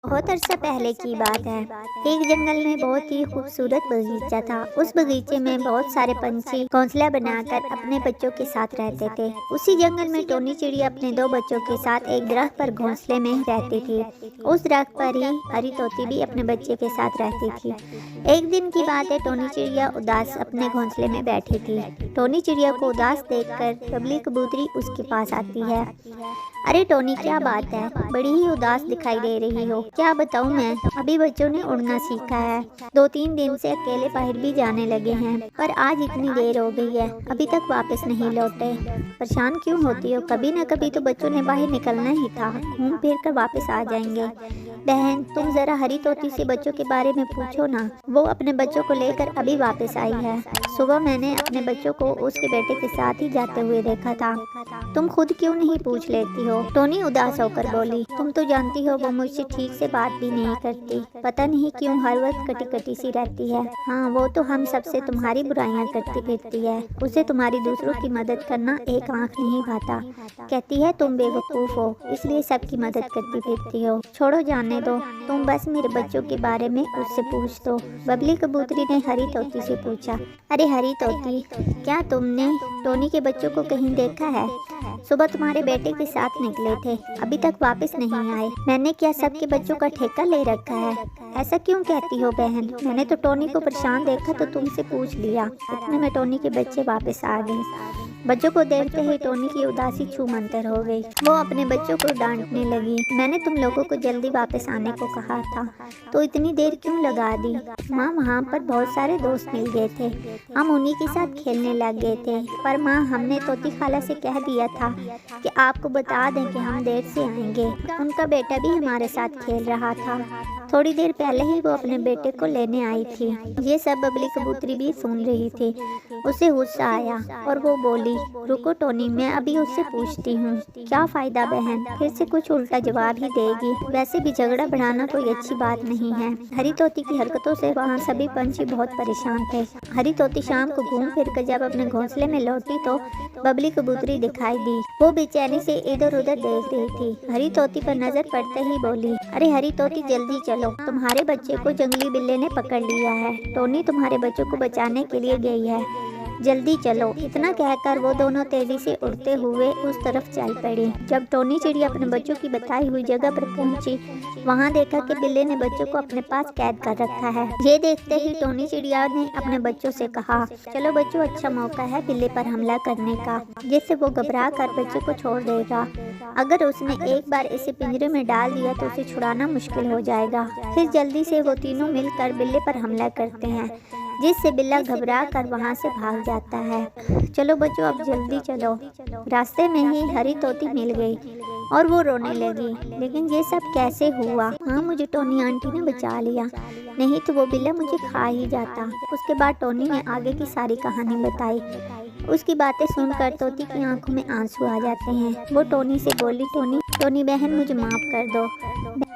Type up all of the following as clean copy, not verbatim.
बहुत अरसा पहले की बात है। एक जंगल में बहुत ही खूबसूरत बगीचा था। उस बगीचे में बहुत सारे पंछी घोंसला बनाकर अपने बच्चों के साथ रहते थे। उसी जंगल में टोनी चिड़िया अपने दो बच्चों के साथ एक दरख्त पर घोंसले में रहती थी। उस दरख्त पर ही हरी तोती भी अपने बच्चे के साथ रहती थी। एक दिन की बात है, टोनी चिड़िया उदास अपने घोंसले में बैठी थी। टोनी चिड़िया को उदास देखकर बबली कबूतरी उसके पास आती है। अरे टोनी, क्या बात है? बड़ी ही उदास दिखाई दे रही हो। क्या बताऊं मैं, अभी बच्चों ने उड़ना सीखा है। 2-3 दिन से अकेले बाहर भी जाने लगे हैं, पर आज इतनी देर हो गई है, अभी तक वापस नहीं लौटे। परेशान क्यों होती हो? कभी न कभी तो बच्चों ने बाहर निकलना ही था, घूम फिर कर वापस आ जाएंगे। बहन, तुम जरा हरी तोती से बच्चों के बारे में पूछो ना। वो अपने बच्चों को लेकर अभी वापस आई है। सुबह मैंने अपने बच्चों को उसके बेटे के साथ ही जाते हुए देखा था। तुम खुद क्यों नहीं पूछ लेती हो? टोनी उदास होकर बोली। तुम तो जानती हो वो मुझसे ठीक से बात भी नहीं करती। पता नहीं क्यों हर वक्त कटी कटी सी रहती है। हाँ, वो तो हम सबसे तुम्हारी बुराइयां करती फिरती है। उसे तुम्हारी दूसरों की मदद करना एक आंख नहीं भाता। कहती है तुम बेवकूफ हो, इसलिए सबकी मदद करती फिरती हो। छोड़ो, जाने दो। तुम बस मेरे बच्चों के बारे में उससे पूछ दो। बबली कबूतरी ने हरी तोती से पूछा। अरे हरी तोती, क्या तुमने टोनी के बच्चों को कहीं देखा है? सुबह तुम्हारे बेटे के साथ निकले थे, अभी तक वापस नहीं आए। मैंने क्या सबके बच्चों का ठेका ले रखा है? ऐसा क्यों कहती हो बहन? मैंने तो टोनी को परेशान देखा तो तुमसे पूछ लिया। इतने में टोनी के बच्चे वापस आ गए। बच्चों को देखते ही टोनी की उदासी छूमंतर हो गई। वो अपने बच्चों को डांटने लगी। मैंने तुम लोगों को जल्दी वापस आने को कहा था, तो इतनी देर क्यों लगा दी? माँ, वहाँ पर बहुत सारे दोस्त मिल गए थे, हम उन्हीं के साथ खेलने लग गए थे। पर माँ, हमने तोती खाला से कह दिया था कि आपको बता दें कि हम देर से आएंगे। उनका बेटा भी हमारे साथ खेल रहा था। थोड़ी देर पहले ही वो अपने बेटे को लेने आई थी। ये सब बबली कबूतरी भी सुन रही थी। उसे गुस्सा आया और वो बोली, रुको टोनी, मैं अभी उससे पूछती हूँ। क्या फायदा बहन, फिर से कुछ उल्टा जवाब ही देगी। वैसे भी झगड़ा बढ़ाना कोई अच्छी बात नहीं है। हरी तोती की हरकतों से वहाँ सभी पंछी बहुत परेशान थे। हरी तोती शाम को घूम फिर कर जब अपने घोंसले में लौटी तो बबली कबूतरी दिखाई दी। वो बेचैनी से इधर उधर देख रही थी। हरी तोती पर नजर पड़ते ही बोली, अरे हरी तोती, जल्दी चलो, तुम्हारे बच्चे को जंगली बिल्ली ने पकड़ लिया है। टोनी तुम्हारे बच्चों को बचाने के लिए गई है, जल्दी चलो। इतना कहकर वो दोनों तेजी से उड़ते हुए उस तरफ चल पड़ी। जब टोनी चिड़िया अपने बच्चों की बताई हुई जगह पर पहुंची, वहां देखा कि बिल्ली ने बच्चों को अपने पास कैद कर रखा है। ये देखते ही टोनी चिड़िया ने अपने बच्चों से कहा, चलो बच्चों, अच्छा मौका है बिल्ली पर हमला करने का, जिससे वो घबरा कर बच्चे को छोड़ देगा। अगर उसने एक बार इसे पिंजरे में डाल दिया तो उसे छुड़ाना मुश्किल हो जाएगा। फिर जल्दी से वो तीनों मिलकर बिल्ली पर हमला करते हैं, जिससे बिल्ला घबरा कर वहाँ से भाग जाता है। चलो बच्चों, अब जल्दी चलो। रास्ते में ही हरी तोती मिल गई और वो रोने लगी। लेकिन ये सब कैसे हुआ? हाँ, मुझे टोनी आंटी ने बचा लिया, नहीं तो वो बिल्ला मुझे खा ही जाता। उसके बाद टोनी ने आगे की सारी कहानी बताई। उसकी बातें सुनकर तोती की आंखों में आंसू आ जाते हैं। वो टोनी से बोली, टोनी बहन, मुझे माफ कर दो।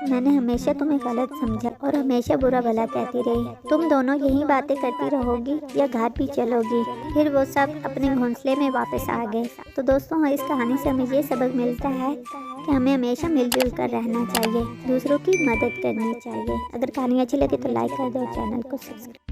मैंने हमेशा तुम्हें गलत समझा और हमेशा बुरा भला कहती रही। तुम दोनों यही बातें करती रहोगी या घर भी चलोगी? फिर वो सब अपने घोंसले में वापस आ गए। तो दोस्तों, इस कहानी से हमें ये सबक मिलता है कि हमें हमेशा मिलजुल कर रहना चाहिए, दूसरों की मदद करनी चाहिए। अगर कहानी अच्छी लगे तो लाइक कर दो और चैनल को सब्सक्राइब।